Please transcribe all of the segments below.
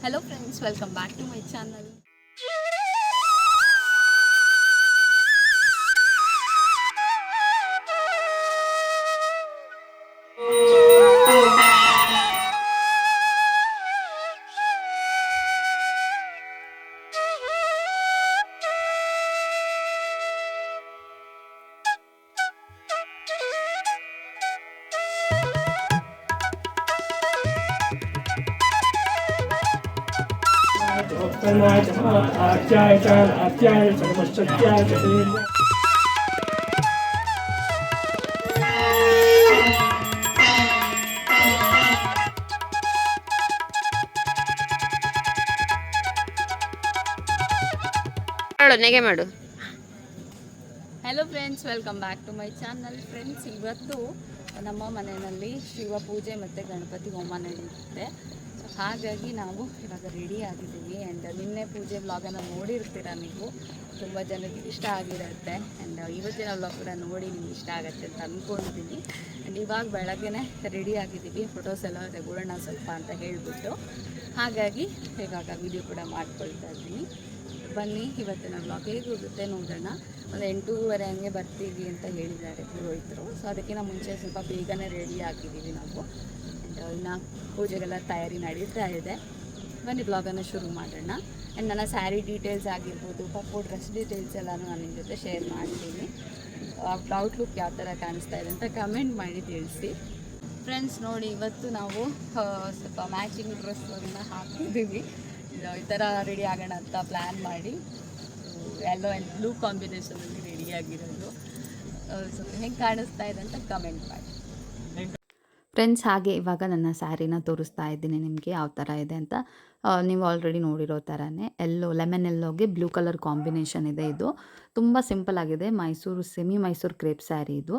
Hello friends, welcome back to my channel. ನೆಗೆ ಮಾಡು. Hello friends, welcome back to my channel. Friends, ಇವತ್ತು ನಮ್ಮ ಮನೆಯಲ್ಲಿ ಶಿವ ಪೂಜೆ ಮತ್ತು ಗಣಪತಿ ಹೋಮ ನಡೆಯುತ್ತೆ. ಸೊ ಹಾಗಾಗಿ ನಾವು ಇವಾಗ ರೆಡಿ ಆಗಿದ್ದೀವಿ. ಆ್ಯಂಡ್ ನಿನ್ನೆ ಪೂಜೆ ವ್ಲಾಗನ್ನು ನೋಡಿರ್ತೀರ ನೀವು, ತುಂಬ ಜನಕ್ಕೆ ಇಷ್ಟ ಆಗಿರುತ್ತೆ. ಆ್ಯಂಡ್ ಇವತ್ತಿನ ವ್ಲಾಗ್ ಕೂಡ ನೋಡಿ ನಿಮ್ಗೆ ಇಷ್ಟ ಆಗುತ್ತೆ ಅಂತ ಅಂದ್ಕೊಂಡಿದ್ದೀನಿ. ಆ್ಯಂಡ್ ಇವಾಗ ಬೆಳಗ್ಗೆನೇ ರೆಡಿ ಆಗಿದ್ದೀವಿ, ಫೋಟೋಸ್ ಎಲ್ಲ ತಗೊಳ್ಳೋಣ ಸ್ವಲ್ಪ ಅಂತ ಹೇಳಿಬಿಟ್ಟು. ಹಾಗಾಗಿ ಇವಾಗ ವಿಡಿಯೋ ಕೂಡ ಮಾಡ್ಕೊಳ್ತಾ ಇದ್ದೀನಿ. ಬನ್ನಿ, ಇವತ್ತಿನ ವ್ಲಾಗ್ ಹೇಗೆ ಹೋಗುತ್ತೆ ನೋಡೋಣ. ಒಂದು 8:30 ಹಂಗೆ ಬರ್ತೀವಿ ಅಂತ ಹೇಳಿದ್ದಾರೆ ಪುರೋಹಿತರು. ಸೊ ಅದಕ್ಕಿಂತ ಮುಂಚೆ ಸ್ವಲ್ಪ ಬೇಗನೆ ರೆಡಿ ಆಗಿದ್ದೀವಿ ನಾವು. ಆ್ಯಂಡ್ ಇನ್ನು ಪೂಜೆಗೆಲ್ಲ ತಯಾರಿ ನಡೀತಾ ಇದೆ. ಬನ್ನಿ ವ್ಲಾಗನ್ನು ಶುರು ಮಾಡೋಣ. ಆ್ಯಂಡ್ ನನ್ನ ಸ್ಯಾರಿ ಡೀಟೇಲ್ಸ್ ಆಗಿರ್ಬೋದು, ಪಪ್ಪು ಡ್ರೆಸ್ ಡೀಟೇಲ್ಸ್ ಎಲ್ಲನೂ ನಾನು ನಿಮ್ಮ ಜೊತೆ ಶೇರ್ ಮಾಡ್ತೀನಿ. ಔಟ್ಲುಕ್ ಯಾವ ಥರ ಕಾಣಿಸ್ತಾ ಇದೆ ಅಂತ ಕಮೆಂಟ್ ಮಾಡಿ ತಿಳಿಸಿ. ಫ್ರೆಂಡ್ಸ್ ನೋಡಿ, ಇವತ್ತು ನಾವು ಸ್ವಲ್ಪ ಮ್ಯಾಚಿಂಗ್ ಡ್ರೆಸ್ಸನ್ನು ಹಾಕಿದ್ದೀವಿ. ಈ ಥರ ರೆಡಿ ಆಗೋಣ ಅಂತ ಪ್ಲ್ಯಾನ್ ಮಾಡಿ ಯೆಲ್ಲೋ ಆ್ಯಂಡ್ ಬ್ಲೂ ಕಾಂಬಿನೇಷನಲ್ಲಿ ರೆಡಿಯಾಗಿರೋದು. ಸ್ವಲ್ಪ ಹೆಂಗೆ ಕಾಣಿಸ್ತಾ ಇದೆ ಅಂತ ಕಮೆಂಟ್ ಮಾಡಿ. ಫ್ರೆಂಡ್ಸ್, ಹಾಗೆ ಇವಾಗ ನನ್ನ ಸ್ಯಾರಿನ ತೋರಿಸ್ತಾ ಇದ್ದೀನಿ ನಿಮಗೆ ಯಾವ ಥರ ಇದೆ ಅಂತ. ನೀವು ಆಲ್ರೆಡಿ ನೋಡಿರೋ ಥರನೇ ಲೆಮನ್ ಎಲ್ಲೋಗೆ ಬ್ಲೂ ಕಲರ್ ಕಾಂಬಿನೇಷನ್ ಇದೆ. ಇದು ತುಂಬ ಸಿಂಪಲ್ ಆಗಿದೆ. ಸೆಮಿ ಮೈಸೂರು ಕ್ರೇಪ್ ಸ್ಯಾರಿ ಇದು.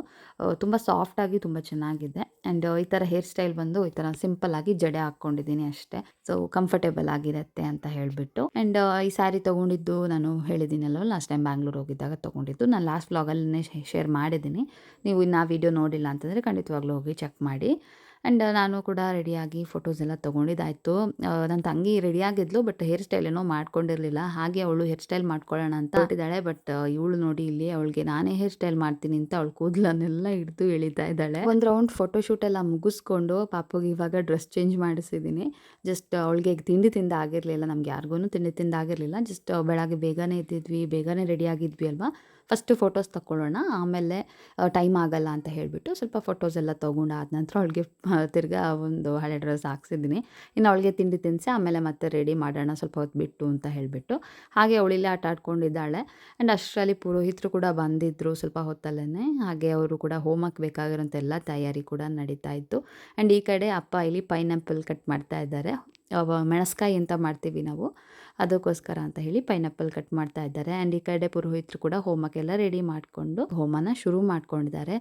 ತುಂಬ ಸಾಫ್ಟಾಗಿ ತುಂಬ ಚೆನ್ನಾಗಿದೆ. ಆ್ಯಂಡ್ ಈ ಥರ ಹೇರ್ ಸ್ಟೈಲ್ ಬಂದು ಈ ಥರ ಸಿಂಪಲ್ಲಾಗಿ ಜಡೆ ಹಾಕ್ಕೊಂಡಿದ್ದೀನಿ ಅಷ್ಟೇ. ಸೊ ಕಂಫರ್ಟೇಬಲ್ ಆಗಿರುತ್ತೆ ಅಂತ ಹೇಳಿಬಿಟ್ಟು. ಆ್ಯಂಡ್ ಈ ಸ್ಯಾರಿ ತೊಗೊಂಡಿದ್ದು ನಾನು ಹೇಳಿದ್ದೀನಲ್ವ, ಲಾಸ್ಟ್ ಟೈಮ್ ಬ್ಯಾಂಗ್ಳೂರ್ ಹೋಗಿದ್ದಾಗ ತೊಗೊಂಡಿದ್ದು. ನಾನು ಲಾಸ್ಟ್ ವ್ಲಾಗಲ್ಲೇ ಶೇರ್ ಮಾಡಿದ್ದೀನಿ. ನೀವು ಇನ್ನು ಆ ವಿಡಿಯೋ ನೋಡಿಲ್ಲ ಅಂತಂದರೆ ಖಂಡಿತವಾಗ್ಲೂ ಹೋಗಿ ಚೆಕ್ ಮಾಡಿ. ಆ್ಯಂಡ್ ನಾನು ಕೂಡ ರೆಡಿಯಾಗಿ ಫೋಟೋಸ್ ಎಲ್ಲ ತೊಗೊಂಡಿದ್ದಾಯಿತು. ನನ್ನ ತಂಗಿ ರೆಡಿಯಾಗಿದ್ಲು, ಬಟ್ ಹೇರ್ ಸ್ಟೈಲ್ ಏನೋ ಮಾಡ್ಕೊಂಡಿರಲಿಲ್ಲ. ಹಾಗೆ ಅವಳು ಹೇರ್ ಸ್ಟೈಲ್ ಮಾಡ್ಕೊಳ್ಳೋಣ ಅಂತ ಹೊರಟಿದ್ದಾಳೆ. ಬಟ್ ಇವಳು ನೋಡಿ, ಇಲ್ಲಿ ಅವಳಿಗೆ ನಾನೇ ಹೇರ್ ಸ್ಟೈಲ್ ಮಾಡ್ತೀನಿ ಅಂತ ಅವಳು ಕೂದಲನ್ನೆಲ್ಲ ಹಿಡಿದು ಎಳಿತಾ ಇದ್ದಾಳೆ. ಒಂದು ರೌಂಡ್ ಫೋಟೋಶೂಟ್ ಎಲ್ಲ ಮುಗಿಸ್ಕೊಂಡು ಪಾಪುಗೆ ಇವಾಗ ಡ್ರೆಸ್ ಚೇಂಜ್ ಮಾಡಿಸಿದ್ದೀನಿ. ಜಸ್ಟ್ ಅವಳಿಗೆ ತಿಂಡಿ ತಿಂದಾಗಿರಲಿಲ್ಲ, ನಮ್ಗೆ ಯಾರಿಗೂ ತಿಂಡಿ ತಿಂದಾಗಿರಲಿಲ್ಲ. ಜಸ್ಟ್ ಬೆಳಗ್ಗೆ ಬೇಗನೆ ಎದ್ದಿದ್ವಿ, ಬೇಗನೆ ರೆಡಿಯಾಗಿದ್ವಿ ಅಲ್ವಾ. ಫಸ್ಟು ಫೋಟೋಸ್ ತಗೊಳ್ಳೋಣ, ಆಮೇಲೆ ಟೈಮ್ ಆಗಲ್ಲ ಅಂತ ಹೇಳಿಬಿಟ್ಟು ಸ್ವಲ್ಪ ಫೋಟೋಸ್ ಎಲ್ಲ ತೊಗೊಂಡು ಆದ ನಂತರ ಅವಳಿಗೆ ತಿರ್ಗಾ ಒಂದು ಹಳೆ ಡ್ರೆಸ್ ಹಾಕ್ಸಿದ್ದೀನಿ. ಇನ್ನು ಅವಳಿಗೆ ತಿಂಡಿ ತಿನ್ನಿಸಿ ಆಮೇಲೆ ಮತ್ತೆ ರೆಡಿ ಮಾಡೋಣ ಸ್ವಲ್ಪ ಹೊತ್ತು ಬಿಟ್ಟು ಅಂತ ಹೇಳಿಬಿಟ್ಟು. ಹಾಗೆ ಅವಳಿಲ್ಲೇ ಆಟ ಆಡ್ಕೊಂಡಿದ್ದಾಳೆ. ಆ್ಯಂಡ್ ಅಷ್ಟರಲ್ಲಿ ಪುರೋಹಿತರು ಕೂಡ ಬಂದಿದ್ದರು ಸ್ವಲ್ಪ ಹೊತ್ತಲ್ಲೇ. ಹಾಗೆ ಅವರು ಕೂಡ ಹೋಮಕ್ಕೆ ಬೇಕಾಗಿರೋಂಥ ಎಲ್ಲ ತಯಾರಿ ಕೂಡ ನಡೀತಾ ಇತ್ತು. ಆ್ಯಂಡ್ ಈ ಕಡೆ ಅಪ್ಪ ಇಲ್ಲಿ ಪೈನಾಪಲ್ ಕಟ್ ಮಾಡ್ತಾ ಇದ್ದಾರೆ. ಮೆಣಸ್ಕಾಯಿ ಅಂತ ಮಾಡ್ತೀವಿ ನಾವು, ಅದಕ್ಕೋಸ್ಕರ ಅಂತ ಹೇಳಿ ಪೈನಾಪಲ್ ಕಟ್ ಮಾಡ್ತಾ ಇದ್ದಾರೆ. ಆ್ಯಂಡ್ ಈ ಕಡೆ ಪುರೋಹಿತರು ಕೂಡ ಹೋಮಕ್ಕೆಲ್ಲ ರೆಡಿ ಮಾಡಿಕೊಂಡು ಹೋಮನ ಶುರು ಮಾಡ್ಕೊಂಡಿದ್ದಾರೆ.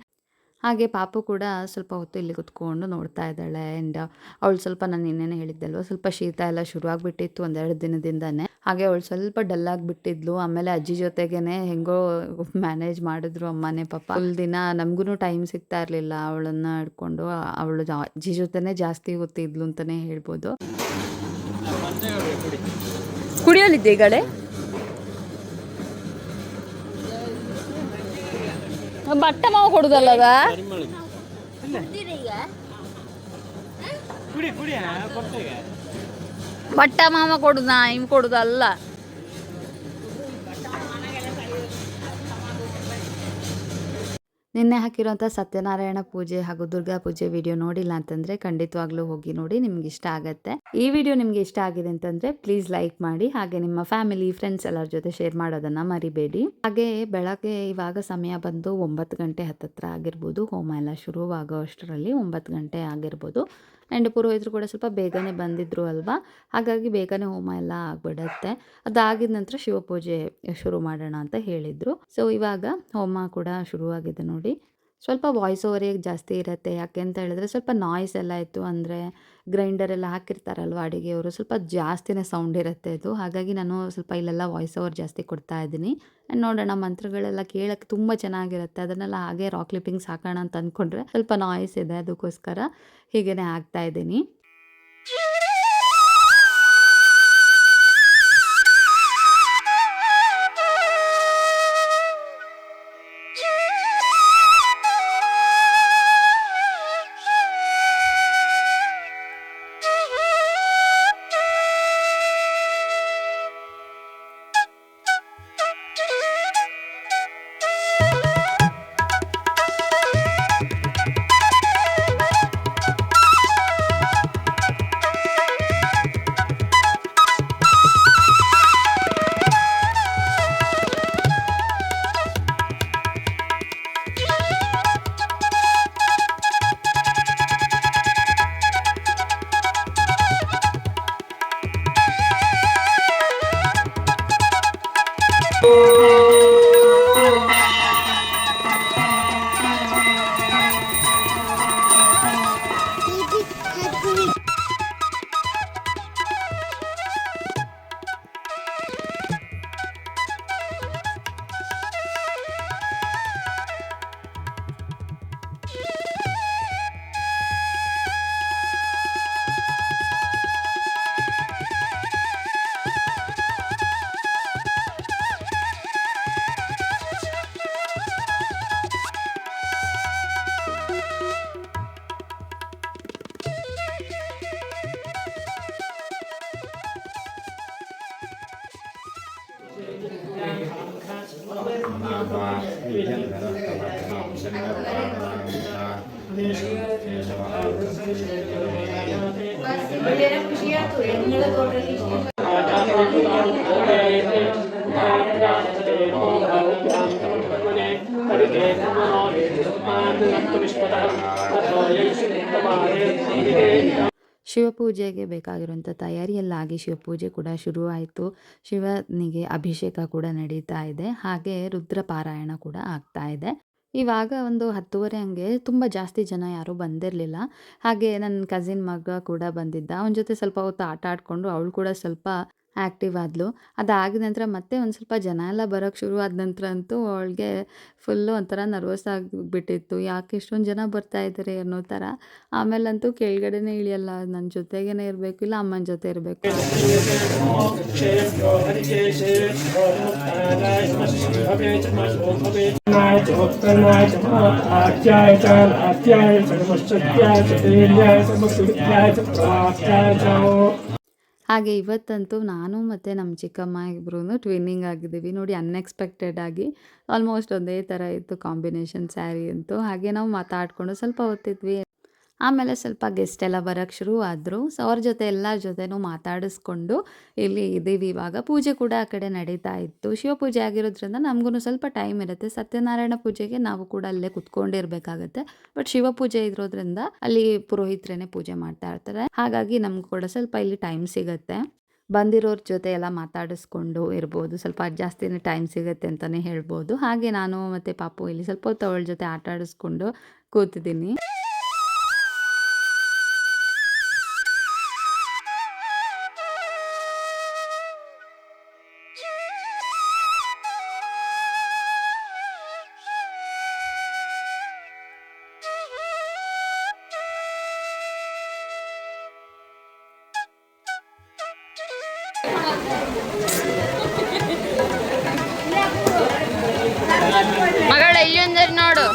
ಹಾಗೆ ಪಾಪು ಕೂಡ ಸ್ವಲ್ಪ ಹೊತ್ತು ಇಲ್ಲಿ ಕುತ್ಕೊಂಡು ನೋಡ್ತಾ ಇದ್ದಾಳೆ. ಆ್ಯಂಡ್ ಅವಳು ಸ್ವಲ್ಪ ನಾನು ಇನ್ನೇನು ಹೇಳಿದ್ದಲ್ವ, ಸ್ವಲ್ಪ ಶೀತ ಎಲ್ಲ ಶುರುವಾಗ್ಬಿಟ್ಟಿತ್ತು 1-2 ದಿನದಿಂದನೇ. ಹಾಗೆ ಅವಳು ಸ್ವಲ್ಪ ಡಲ್ ಆಗಿಬಿಟ್ಟಿದ್ಲು. ಆಮೇಲೆ ಅಜ್ಜಿ ಜೊತೆಗೇನೆ ಹೆಂಗೋ ಮ್ಯಾನೇಜ್ ಮಾಡಿದ್ರು ಅಮ್ಮನೇ. ಪಾಪ ಫುಲ್ ದಿನ ನಮಗೂ ಟೈಮ್ ಸಿಗ್ತಾ ಇರಲಿಲ್ಲ ಅವಳನ್ನು ಹಿಡ್ಕೊಂಡು. ಅವಳು ಅಜ್ಜಿ ಜೊತೆನೇ ಜಾಸ್ತಿ ಗೊತ್ತಿದ್ಲು ಅಂತಲೇ ಹೇಳ್ಬೋದು. ಕುಡಿಯಲಿದ್ದೆ ಈಗಡೆ ಬಟ್ಟೆ ಮಾವು ಕೊಡುದಲ್ಲದ ಬಟ್ಟ ಮಾವ ಕೊಡುದ ಇವ್ ಕೊಡುದಲ್ಲ. ನಿನ್ನೆ ಹಾಕಿರೋಂಥ ಸತ್ಯನಾರಾಯಣ ಪೂಜೆ ಹಾಗೂ ದುರ್ಗಾ ಪೂಜೆ ವಿಡಿಯೋ ನೋಡಿಲ್ಲ ಅಂತಂದರೆ ಖಂಡಿತವಾಗ್ಲೂ ಹೋಗಿ ನೋಡಿ, ನಿಮ್ಗೆ ಇಷ್ಟ ಆಗುತ್ತೆ. ಈ ವಿಡಿಯೋ ನಿಮಗೆ ಇಷ್ಟ ಆಗಿದೆ ಅಂತಂದರೆ ಪ್ಲೀಸ್ ಲೈಕ್ ಮಾಡಿ. ಹಾಗೆ ನಿಮ್ಮ ಫ್ಯಾಮಿಲಿ ಫ್ರೆಂಡ್ಸ್ ಎಲ್ಲರ ಜೊತೆ ಶೇರ್ ಮಾಡೋದನ್ನು ಮರಿಬೇಡಿ. ಹಾಗೆ ಬೆಳಗ್ಗೆ ಇವಾಗ ಸಮಯ ಬಂದು 9 ಗಂಟೆ ಹತ್ತತ್ರ ಆಗಿರ್ಬೋದು. ಹೋಮ ಎಲ್ಲ ಶುರುವಾಗೋ ಅಷ್ಟರಲ್ಲಿ 9 ಗಂಟೆ ಆಗಿರ್ಬೋದು. ಆ್ಯಂಡ್ ಪುರೋಹಿತರು ಕೂಡ ಸ್ವಲ್ಪ ಬೇಗನೆ ಬಂದಿದ್ರು ಅಲ್ವಾ, ಹಾಗಾಗಿ ಬೇಗನೆ ಹೋಮ ಎಲ್ಲ ಆಗಿಬಿಡತ್ತೆ. ಅದಾಗಿದ ನಂತರ ಶಿವಪೂಜೆ ಶುರು ಮಾಡೋಣ ಅಂತ ಹೇಳಿದರು. ಸೊ ಇವಾಗ ಹೋಮ ಕೂಡ ಶುರುವಾಗಿದೆ ನೋಡಿ. ಸ್ವಲ್ಪ ವಾಯ್ಸ್ ಓವರಿಗೆ ಜಾಸ್ತಿ ಇರುತ್ತೆ. ಯಾಕೆ ಅಂತ ಹೇಳಿದ್ರೆ ಸ್ವಲ್ಪ ನಾಯ್ಸ್ ಎಲ್ಲ ಇತ್ತು. ಅಂದರೆ ಗ್ರೈಂಡರ್ ಎಲ್ಲ ಹಾಕಿರ್ತಾರಲ್ವ ಅಡುಗೆಯವರು, ಸ್ವಲ್ಪ ಜಾಸ್ತಿನೇ ಸೌಂಡ್ ಇರುತ್ತೆ ಇದು. ಹಾಗಾಗಿ ನಾನು ಸ್ವಲ್ಪ ಇಲ್ಲೆಲ್ಲ ವಾಯ್ಸ್ ಓವರ್ ಜಾಸ್ತಿ ಕೊಡ್ತಾ ಇದ್ದೀನಿ. ನೋಡೋಣ, ಮಂತ್ರಗಳೆಲ್ಲ ಕೇಳೋಕ್ಕೆ ತುಂಬ ಚೆನ್ನಾಗಿರುತ್ತೆ. ಅದನ್ನೆಲ್ಲ ಹಾಗೆ ರಾಕ್ ಕ್ಲಿಪ್ಪಿಂಗ್ಸ್ ಹಾಕೋಣ ಅಂತ ಅಂದ್ಕೊಂಡ್ರೆ ಸ್ವಲ್ಪ ನಾಯ್ಸ್ ಇದೆ, ಅದಕ್ಕೋಸ್ಕರ ಹೀಗೇ ಹಾಕ್ತಾ ಇದ್ದೀನಿ. ಶಿವಪೂಜೆಗೆ ಬೇಕಾಗಿರುವಂಥ ತಯಾರಿಯಲ್ಲಾಗಿ ಶಿವಪೂಜೆ ಕೂಡ ಶುರುವಾಯಿತು. ಶಿವನಿಗೆ ಅಭಿಷೇಕ ಕೂಡ ನಡೀತಾ ಇದೆ. ಹಾಗೆ ರುದ್ರ ಪಾರಾಯಣ ಕೂಡ ಆಗ್ತಾ ಇದೆ. ಇವಾಗ ಒಂದು 10:30 ಹಂಗೆ ತುಂಬ ಜಾಸ್ತಿ ಜನ ಯಾರೂ ಬಂದಿರಲಿಲ್ಲ. ಹಾಗೆ ನನ್ನ ಕಸಿನ್ ಮಗ ಕೂಡ ಬಂದಿದ್ದ. ಅವನ ಜೊತೆ ಸ್ವಲ್ಪ ಹೊತ್ತು ಆಟ ಆಡಿಕೊಂಡು ಅವಳು ಕೂಡ ಸ್ವಲ್ಪ ಆ್ಯಕ್ಟಿವ್ ಆದಳು. ಅದಾಗಿದ ನಂತರ ಮತ್ತೆ ಒಂದು ಸ್ವಲ್ಪ ಜನ ಎಲ್ಲ ಬರೋಕ್ಕೆ ಶುರು ಆದ ನಂತರ ಅಂತೂ ಅವಳಿಗೆ ಫುಲ್ಲು ಒಂಥರ ನರ್ವಸ್ ಆಗಿಬಿಟ್ಟಿತ್ತು. ಯಾಕೆ ಇಷ್ಟೊಂದು ಜನ ಬರ್ತಾ ಇದ್ದಾರೆ ಅನ್ನೋ ಥರ. ಆಮೇಲಂತೂ ಕೆಳಗಡೆನೇ ಇಳಿಯಲ್ಲ, ನನ್ನ ಜೊತೆಗೇ ಇರಬೇಕು, ಇಲ್ಲ ಅಮ್ಮನ ಜೊತೆ ಇರಬೇಕು. ಹಾಗೆ ಇವತ್ತಂತೂ ನಾನು ಮತ್ತು ನಮ್ಮ ಚಿಕ್ಕಮ್ಮ ಇಬ್ಬರೂ ಟ್ವಿನ್ನಿಂಗ್ ಆಗಿದ್ದೀವಿ ನೋಡಿ. ಅನ್ಎಕ್ಸ್ಪೆಕ್ಟೆಡ್ ಆಗಿ ಆಲ್ಮೋಸ್ಟ್ ಒಂದೇ ಥರ ಇತ್ತು ಕಾಂಬಿನೇಷನ್ ಸ್ಯಾರಿ ಅಂತೂ. ಹಾಗೆ ನಾವು ಮಾತಾಡಿಕೊಂಡು ಸ್ವಲ್ಪ ಹೊತ್ತಿದ್ವಿ. ಆಮೇಲೆ ಸ್ವಲ್ಪ ಗೆಸ್ಟ್ ಎಲ್ಲ ಬರೋಕ್ಕೆ ಶುರು ಆದರು. ಸೊ ಅವ್ರ ಜೊತೆ ಎಲ್ಲರ ಜೊತೆನೂ ಮಾತಾಡಿಸ್ಕೊಂಡು ಇಲ್ಲಿ ಇದ್ದೀವಿ ಇವಾಗ. ಪೂಜೆ ಕೂಡ ಆ ಕಡೆ ನಡೀತಾ ಇತ್ತು. ಶಿವಪೂಜೆ ಆಗಿರೋದ್ರಿಂದ ನಮಗೂ ಸ್ವಲ್ಪ ಟೈಮ್ ಇರುತ್ತೆ. ಸತ್ಯನಾರಾಯಣ ಪೂಜೆಗೆ ನಾವು ಕೂಡ ಅಲ್ಲೇ ಕುತ್ಕೊಂಡಿರ್ಬೇಕಾಗತ್ತೆ. ಬಟ್ ಶಿವಪೂಜೆ ಇರೋದ್ರಿಂದ ಅಲ್ಲಿ ಪುರೋಹಿತರೇನೆ ಪೂಜೆ ಮಾಡ್ತಾ ಇರ್ತಾರೆ. ಹಾಗಾಗಿ ನಮ್ಗೆ ಕೂಡ ಸ್ವಲ್ಪ ಇಲ್ಲಿ ಟೈಮ್ ಸಿಗುತ್ತೆ. ಬಂದಿರೋರ ಜೊತೆ ಎಲ್ಲ ಮಾತಾಡಿಸ್ಕೊಂಡು ಇರ್ಬೋದು. ಸ್ವಲ್ಪ ಜಾಸ್ತಿನೇ ಟೈಮ್ ಸಿಗುತ್ತೆ ಅಂತಲೇ ಹೇಳ್ಬೋದು. ಹಾಗೆ ನಾನು ಮತ್ತು ಪಾಪು ಇಲ್ಲಿ ಸ್ವಲ್ಪ ಹೊತ್ತು ಅವಳ ಜೊತೆ ಆಟ ಆಡಿಸ್ಕೊಂಡು ಕೂತಿದ್ದೀನಿ. ಮಗಳ ಇಲ್ಲಿ ಒಂದರಿ ನೋಡು.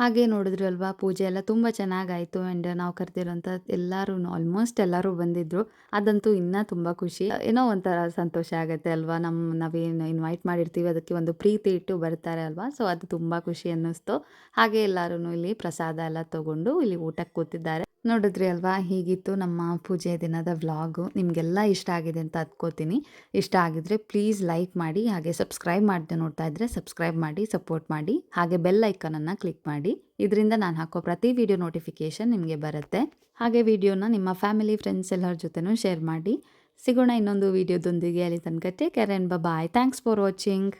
ಹಾಗೆ ನೋಡಿದ್ರಲ್ವಾ, ಪೂಜೆ ಎಲ್ಲ ತುಂಬ ಚೆನ್ನಾಗಾಯಿತು. ಆ್ಯಂಡ್ ನಾವು ಕರೆದಿರೋಂಥ ಎಲ್ಲರೂ ಆಲ್ಮೋಸ್ಟ್ ಎಲ್ಲರೂ ಬಂದಿದ್ದರು. ಅದಂತೂ ಇನ್ನೂ ತುಂಬ ಖುಷಿ, ಏನೋ ಒಂಥರ ಸಂತೋಷ ಆಗುತ್ತೆ ಅಲ್ವಾ. ನಾವೇನು ಇನ್ವೈಟ್ ಮಾಡಿರ್ತೀವಿ ಅದಕ್ಕೆ ಒಂದು ಪ್ರೀತಿ ಇಟ್ಟು ಬರ್ತಾರೆ ಅಲ್ವಾ. ಸೊ ಅದು ತುಂಬ ಖುಷಿ ಅನ್ನಿಸ್ತು. ಹಾಗೆ ಎಲ್ಲರೂ ಇಲ್ಲಿ ಪ್ರಸಾದ ಎಲ್ಲ ತೊಗೊಂಡು ಇಲ್ಲಿ ಊಟಕ್ಕೆ ಕೂತಿದ್ದಾರೆ. ನೋಡಿದ್ರಿ ಅಲ್ವಾ, ಹೀಗಿತ್ತು ನಮ್ಮ ಪೂಜೆ ದಿನದ ವ್ಲಾಗು. ನಿಮಗೆಲ್ಲ ಇಷ್ಟ ಆಗಿದೆ ಅಂತ ಅಂದ್ಕೋತೀನಿ. ಇಷ್ಟ ಆಗಿದ್ರೆ ಪ್ಲೀಸ್ ಲೈಕ್ ಮಾಡಿ, ಹಾಗೆ ಸಬ್ಸ್ಕ್ರೈಬ್ ಮಾಡದೆ ನೋಡ್ತಾ ಇದ್ದರೆ ಸಬ್ಸ್ಕ್ರೈಬ್ ಮಾಡಿ, ಸಪೋರ್ಟ್ ಮಾಡಿ. ಹಾಗೆ ಬೆಲ್ ಐಕನನ್ನು ಕ್ಲಿಕ್ ಮಾಡಿ. ಇದರಿಂದ ನಾನು ಹಾಕೋ ಪ್ರತಿ ವಿಡಿಯೋ ನೋಟಿಫಿಕೇಷನ್ ನಿಮಗೆ ಬರುತ್ತೆ. ಹಾಗೆ ವಿಡಿಯೋನ ನಿಮ್ಮ ಫ್ಯಾಮಿಲಿ, ಫ್ರೆಂಡ್ಸ್ ಎಲ್ಲರ ಜೊತೆನೂ ಶೇರ್ ಮಾಡಿ. ಸಿಗೋಣ ಇನ್ನೊಂದು ವಿಡಿಯೋದೊಂದಿಗೆ. ಅಲ್ಲಿ ತನಕ take care and bye. Thanks for watching.